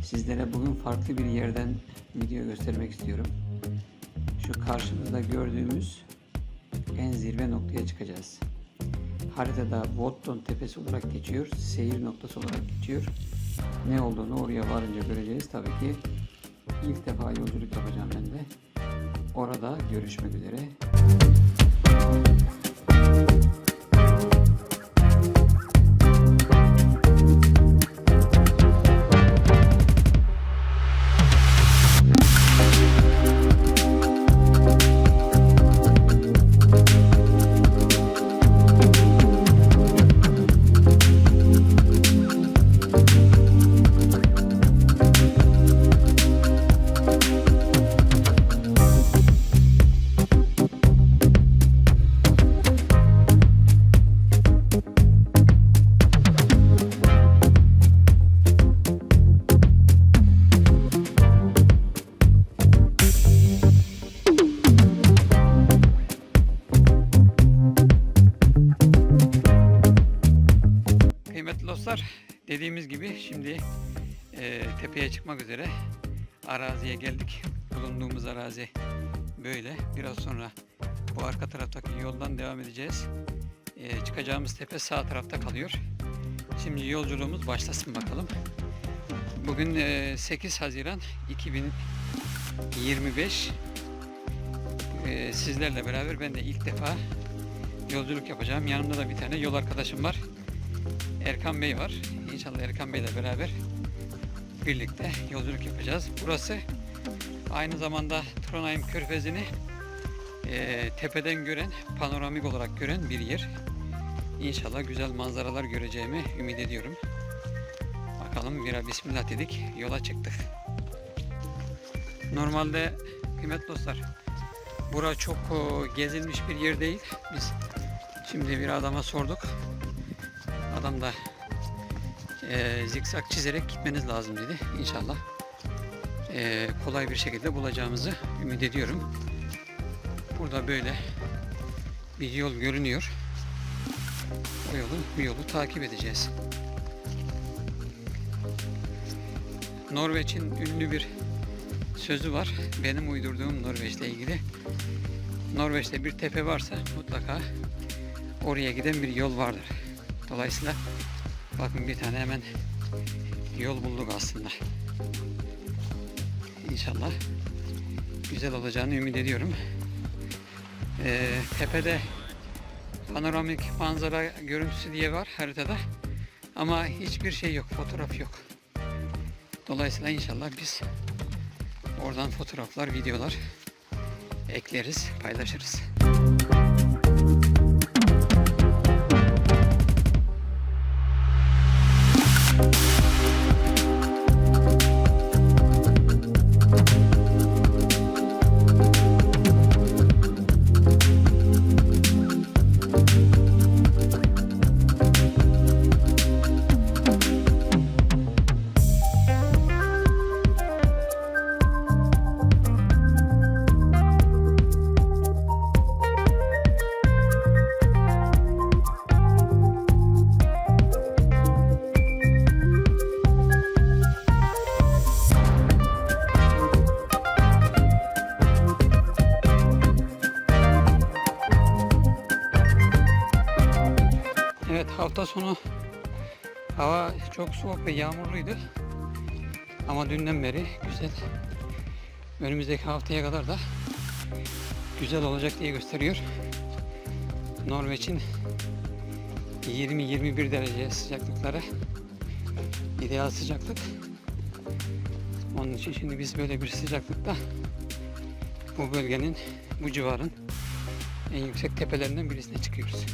Sizlere bugün farklı bir yerden video göstermek istiyorum. Şu karşımızda gördüğümüz en zirve noktaya çıkacağız. Haritada Woodton Tepesi olarak geçiyor, seyir noktası olarak geçiyor. Ne olduğunu oraya varınca göreceğiz. Tabii ki ilk defa yolculuk yapacağım ben de. Orada görüşmek üzere. Kıymetli dostlar, dediğimiz gibi şimdi tepeye çıkmak üzere araziye geldik. Bulunduğumuz arazi böyle. Biraz sonra bu arka taraftaki yoldan devam edeceğiz. Çıkacağımız tepe sağ tarafta kalıyor. Şimdi yolculuğumuz başlasın bakalım. Bugün 8 Haziran 2025. Sizlerle beraber ben de ilk defa yolculuk yapacağım. Yanımda da bir tane yol arkadaşım var. Erkan Bey var. İnşallah Erkan Bey ile beraber birlikte yolculuk yapacağız. Burası aynı zamanda Trondheim Körfezi'ni tepeden gören, panoramik olarak gören bir yer. İnşallah güzel manzaralar göreceğimi ümit ediyorum. Bakalım bismillah dedik. Yola çıktık. Normalde kıymetli dostlar, bura çok gezilmiş bir yer değil. Biz şimdi bir adama sorduk. Adam da zikzak çizerek gitmeniz lazım dedi. İnşallah kolay bir şekilde bulacağımızı ümit ediyorum. Burada böyle bir yol görünüyor. Bu yolu takip edeceğiz. Norveç'in ünlü bir sözü var. Benim uydurduğum Norveç'le ilgili. Norveç'te bir tepe varsa mutlaka oraya giden bir yol vardır. Dolayısıyla bakın bir tane hemen yol bulduk aslında. İnşallah güzel olacağını ümit ediyorum. Tepede panoramik manzara görüntüsü diye var haritada. Ama hiçbir şey yok, fotoğraf yok. Dolayısıyla inşallah biz oradan fotoğraflar, videolar ekleriz, paylaşırız. Evet, hafta sonu hava çok soğuk ve yağmurluydu. Ama dünden beri güzel. Önümüzdeki haftaya kadar da güzel olacak diye gösteriyor. Norveç'in 20-21 derece sıcaklıkları ideal sıcaklık. Onun için şimdi biz böyle bir sıcaklıkta bu bölgenin, bu civarın en yüksek tepelerinden birisine çıkıyoruz.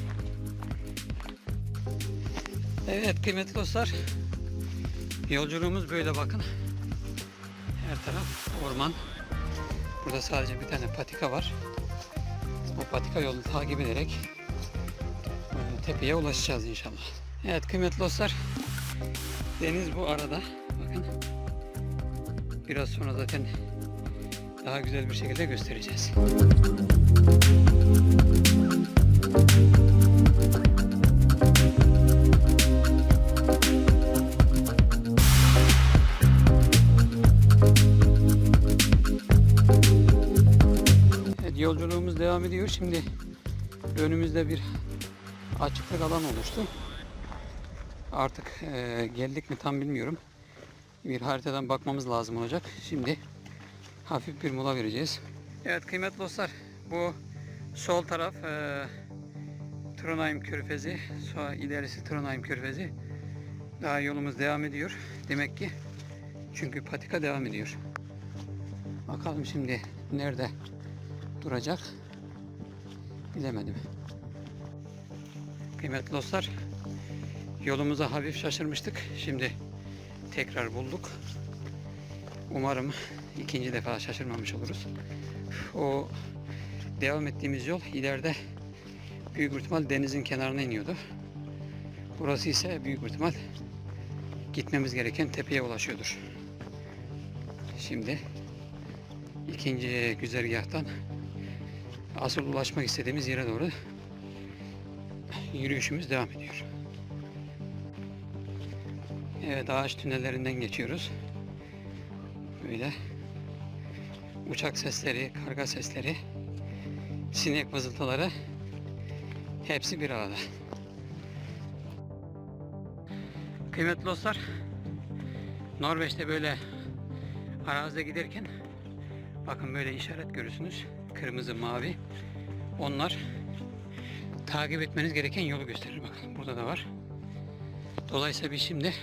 Evet kıymetli dostlar, yolculuğumuz böyle bakın. Her taraf orman. Burada sadece bir tane patika var. O patika yolunu takip ederek tepeye ulaşacağız inşallah. Evet kıymetli dostlar, deniz bu arada. Bakın. Biraz sonra zaten daha güzel bir şekilde göstereceğiz. Yolculuğumuz devam ediyor. Şimdi önümüzde bir açıklık alan oluştu. Artık geldik mi tam bilmiyorum. Bir haritadan bakmamız lazım olacak. Şimdi hafif bir mola vereceğiz. Evet kıymetli dostlar, bu sol taraf Trondheim Körfezi, ilerisi Trondheim Körfezi. Daha yolumuz devam ediyor. Demek ki çünkü patika devam ediyor. Bakalım şimdi nerede duracak bilemedim. Kıymetli dostlar, yolumuza hafif şaşırmıştık. Şimdi tekrar bulduk. Umarım ikinci defa şaşırmamış oluruz. O devam ettiğimiz yol ileride büyük ihtimal denizin kenarına iniyordu. Burası ise büyük ihtimal gitmemiz gereken tepeye ulaşıyordur. Şimdi ikinci güzergahtan asıl ulaşmak istediğimiz yere doğru yürüyüşümüz devam ediyor. Evet, ağaç tünellerinden geçiyoruz. Böyle uçak sesleri, karga sesleri, sinek vızıltıları hepsi bir arada. Kıymetli dostlar, Norveç'te böyle arazide giderken bakın böyle işaret görürsünüz. Kırmızı, mavi. Onlar takip etmeniz gereken yolu gösterir. Bakın burada da var. Dolayısıyla biz şimdi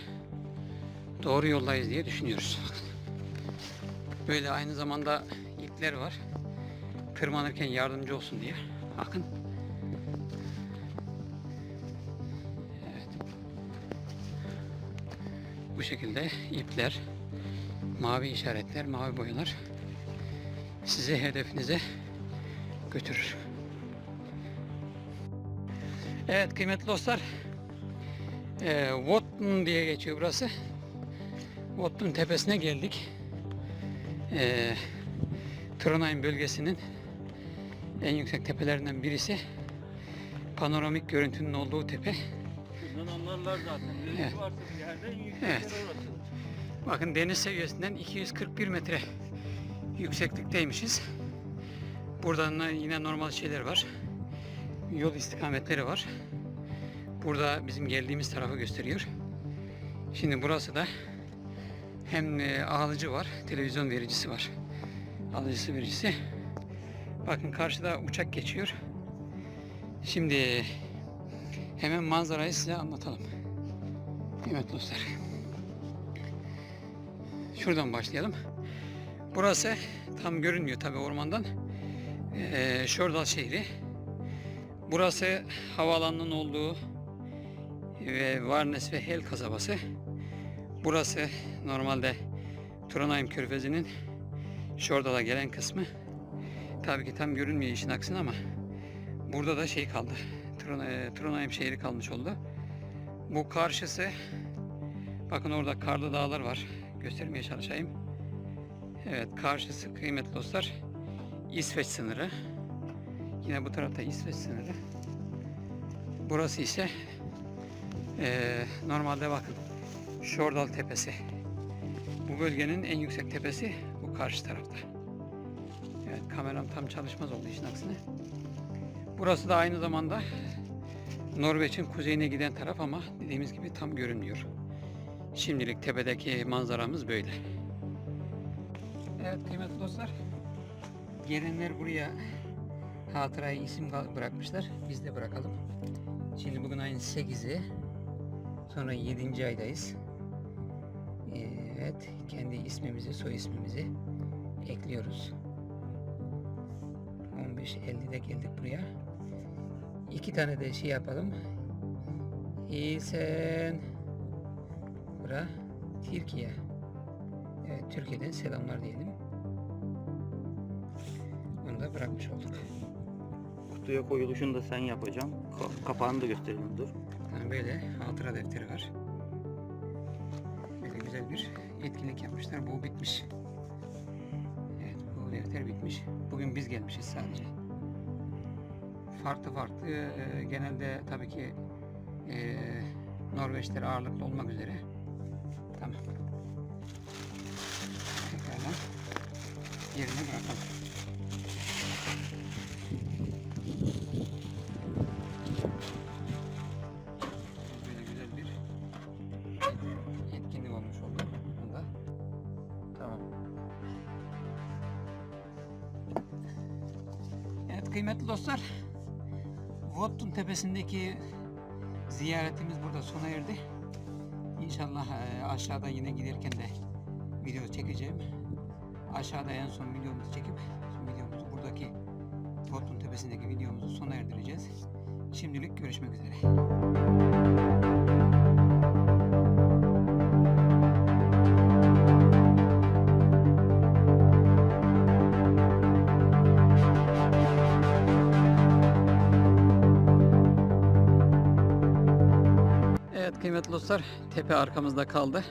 doğru yoldayız diye düşünüyoruz. Böyle aynı zamanda ipler var. Tırmanırken yardımcı olsun diye. Bakın. Evet. Bu şekilde ipler, mavi işaretler, mavi boyalar sizi hedefinize götürür. Evet kıymetli dostlar, Vottun diye geçiyor burası. Vottun tepesine geldik. Trondheim bölgesinin en yüksek tepelerinden birisi. Panoramik görüntünün olduğu tepe. Şuradan anlarlar zaten. Evet. Varsa bir yerde en yüksek Evet. yer orası. Bakın deniz seviyesinden 241 metre yükseklikteymişiz. Buradan yine normal şeyler var. Yol istikametleri var. Burada bizim geldiğimiz tarafı gösteriyor. Şimdi burası da hem alıcı var, televizyon vericisi var. Alıcısı, vericisi. Bakın karşıda uçak geçiyor. Şimdi hemen manzarayı size anlatalım. Evet dostlar. Şuradan başlayalım. Burası tam görünmüyor tabi ormandan. Stjørdal şehri. Burası havaalanının olduğu ve Varnes ve Hel kasabası. Burası normalde Trondheim Körfezi'nin Stjørdal'a gelen kısmı. Tabii ki tam görünmüyor işin aksine ama burada da şey kaldı. Trondheim şehri kalmış oldu. Bu karşısı, bakın orada karlı dağlar var. Göstermeye çalışayım. Evet, karşısı kıymetli dostlar İsveç sınırı. Yine bu tarafta İsveç sınırı. Burası ise normalde bakın Stjørdal tepesi. Bu bölgenin en yüksek tepesi bu karşı tarafta. Evet, kameram tam çalışmaz oldu işin aksine. Burası da aynı zamanda Norveç'in kuzeyine giden taraf ama dediğimiz gibi tam görünmüyor. Şimdilik tepedeki manzaramız böyle. Evet kıymetli dostlar, gelenler buraya hatıraya isim bırakmışlar. Biz de bırakalım. Şimdi bugün ayın 8'i. Sonra 7. aydayız. Evet, kendi ismimizi, soy ismimizi ekliyoruz. 15.50'de geldik buraya. 2 tane de şey yapalım. İyisen bura Türkiye. Evet, Türkiye'den selamlar diyelim. Onu da bırakmış olduk. Kutuya koyuluşunu da sen yapacaksın. Kapağını da gösterelim, dur. Yani böyle hatıra defteri var. Böyle güzel bir etkinlik yapmışlar. Bu bitmiş. Evet, bu defter bitmiş. Bugün biz gelmişiz sadece. Farklı genelde tabii ki Norveçler ağırlıklı olmak üzere. Tamam. Tekrardan yerine bırakalım. kıymetli dostlar, Vottun tepesindeki ziyaretimiz burada sona erdi. İnşallah aşağıda yine giderken de video çekeceğim. Aşağıda en son videomuzu çekip videomuzu buradaki Vottun tepesindeki videomuzu sona erdireceğiz. Şimdilik görüşmek üzere. Evet kıymetli dostlar, tepe arkamızda kaldı.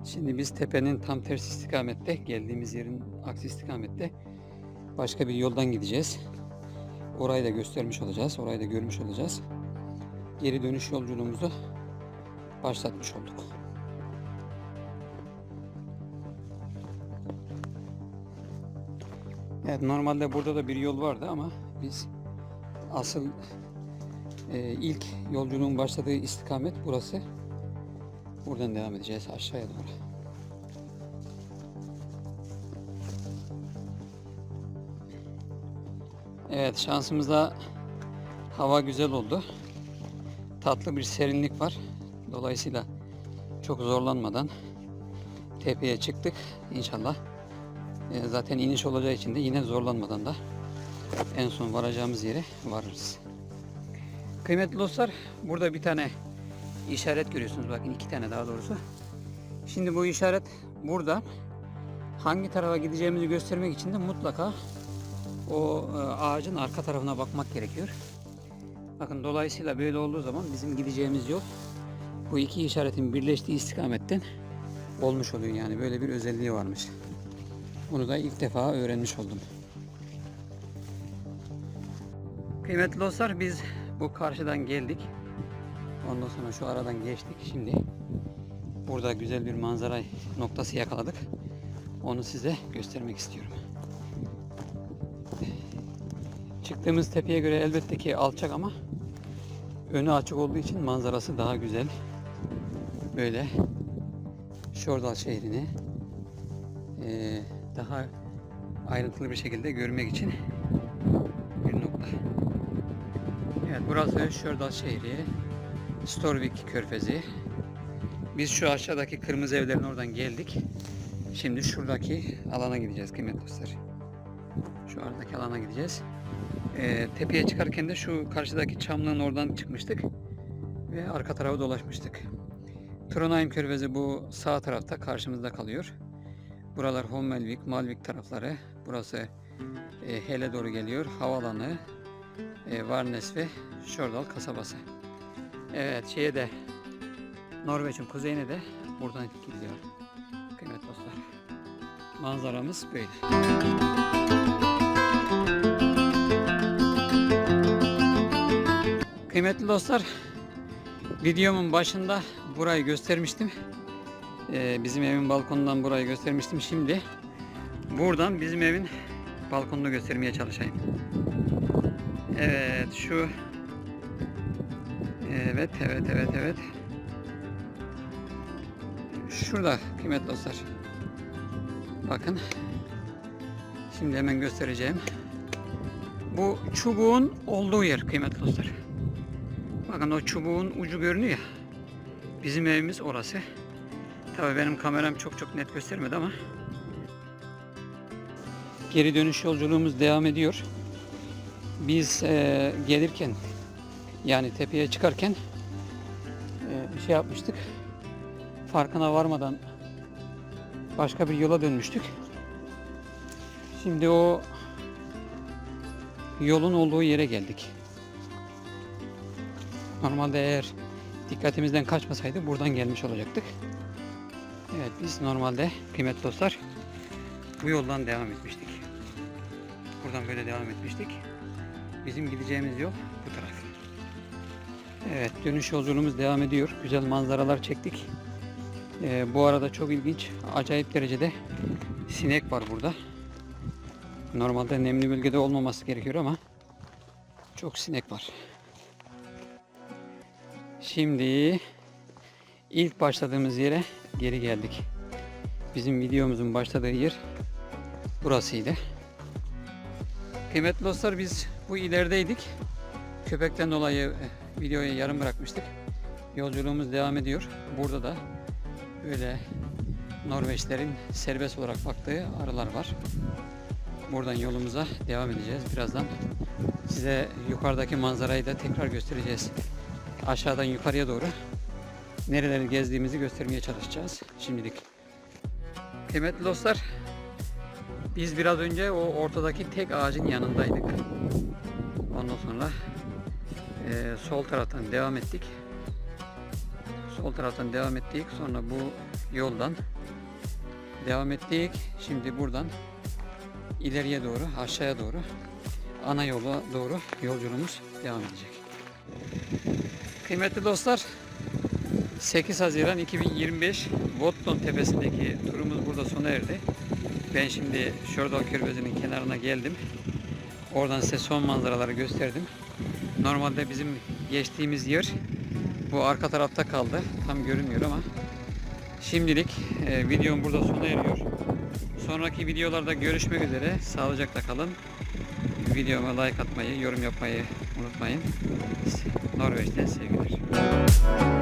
Şimdi biz tepenin tam tersi istikamette, geldiğimiz yerin aksi istikamette başka bir yoldan gideceğiz. Orayı da göstermiş olacağız, orayı da görmüş olacağız. Geri dönüş yolculuğumuzu başlatmış olduk. Evet, normalde burada da bir yol vardı ama biz asıl ilk yolculuğun başladığı istikamet burası. Buradan devam edeceğiz aşağıya doğru. Evet, şansımızda hava güzel oldu. Tatlı bir serinlik var. Dolayısıyla çok zorlanmadan tepeye çıktık. İnşallah zaten iniş olacağı için de yine zorlanmadan da en son varacağımız yere varırız. Kıymetli dostlar, burada bir tane işaret görüyorsunuz. Bakın, iki tane daha doğrusu. Şimdi bu işaret burada. Hangi tarafa gideceğimizi göstermek için de mutlaka o ağacın arka tarafına bakmak gerekiyor. Bakın, dolayısıyla böyle olduğu zaman bizim gideceğimiz yol bu iki işaretin birleştiği istikametten olmuş oluyor. Yani böyle bir özelliği varmış. Bunu da ilk defa öğrenmiş oldum. Kıymetli dostlar, biz bu karşıdan geldik. Ondan sonra şu aradan geçtik. Şimdi burada güzel bir manzara noktası yakaladık. Onu size göstermek istiyorum. Çıktığımız tepeye göre elbette ki alçak ama önü açık olduğu için manzarası daha güzel. Böyle Şordal şehrini daha ayrıntılı bir şekilde görmek için bir nokta. Evet, burası Şordal şehri, Storvik Körfezi. Biz şu aşağıdaki kırmızı evlerin oradan geldik. Şimdi şuradaki alana gideceğiz kıymetli dostlar. Şu aradaki alana gideceğiz. Tepeye çıkarken de şu karşıdaki çamlığın oradan çıkmıştık ve arka tarafa dolaşmıştık. Trondheim Körfezi bu sağ tarafta karşımızda kalıyor. Buralar Hommelvik, Malvik tarafları. Burası Hele doğru geliyor. Havaalanı, Varnes ve Şordal kasabası. Evet, şeye de Norveç'in kuzeyine de buradan gidiyor. Kıymetli dostlar, manzaramız böyle. Kıymetli dostlar, videomun başında burayı göstermiştim. Bizim evin balkonundan burayı göstermiştim. Şimdi buradan bizim evin balkonunu göstermeye çalışayım. Evet, şu evet. Şurada kıymetli dostlar. Bakın. Şimdi hemen göstereceğim. Bu çubuğun olduğu yer kıymetli dostlar. Bakın, o çubuğun ucu görünüyor ya. Bizim evimiz orası. Tabii benim kameram çok net göstermedi ama geri dönüş yolculuğumuz devam ediyor. Biz gelirken, yani tepeye çıkarken şey yapmıştık. Farkına varmadan başka bir yola dönmüştük. Şimdi o yolun olduğu yere geldik. Normalde eğer dikkatimizden kaçmasaydı buradan gelmiş olacaktık. Evet, biz normalde kıymetli dostlar bu yoldan devam etmiştik. Buradan böyle devam etmiştik. Bizim gideceğimiz yol bu taraf. Evet, dönüş yolculuğumuz devam ediyor. Güzel manzaralar çektik. Bu arada çok ilginç, acayip derecede sinek var burada. Normalde nemli bölgede olmaması gerekiyor ama çok sinek var. Şimdi ilk başladığımız yere geri geldik. Bizim videomuzun başladığı yer burasıydı. Kıymetli dostlar, biz bu ilerideydik. Köpekten dolayı videoyu yarım bırakmıştık. Yolculuğumuz devam ediyor. Burada da böyle Norveçlerin serbest olarak baktığı arılar var. Buradan yolumuza devam edeceğiz. Birazdan size yukarıdaki manzarayı da tekrar göstereceğiz. Aşağıdan yukarıya doğru nereleri gezdiğimizi göstermeye çalışacağız şimdilik. Kıymetli dostlar, biz biraz önce o ortadaki tek ağacın yanındaydık. Ondan sonra sol taraftan devam ettik. Sol taraftan devam ettik. Sonra bu yoldan devam ettik. Şimdi buradan ileriye doğru, aşağıya doğru, ana yola doğru yolculuğumuz devam edecek. Kıymetli dostlar, 8 Haziran 2025 Votton tepesindeki turumuz burada sona erdi. Ben şimdi Stjørdal Körfezi'nin kenarına geldim. Oradan size son manzaraları gösterdim. Normalde bizim geçtiğimiz yer bu arka tarafta kaldı. Tam görünmüyor ama şimdilik videom burada sona eriyor. Sonraki videolarda görüşmek üzere. Sağlıcakla kalın. Videoma like atmayı, yorum yapmayı unutmayın. Norveç'ten sevgiler.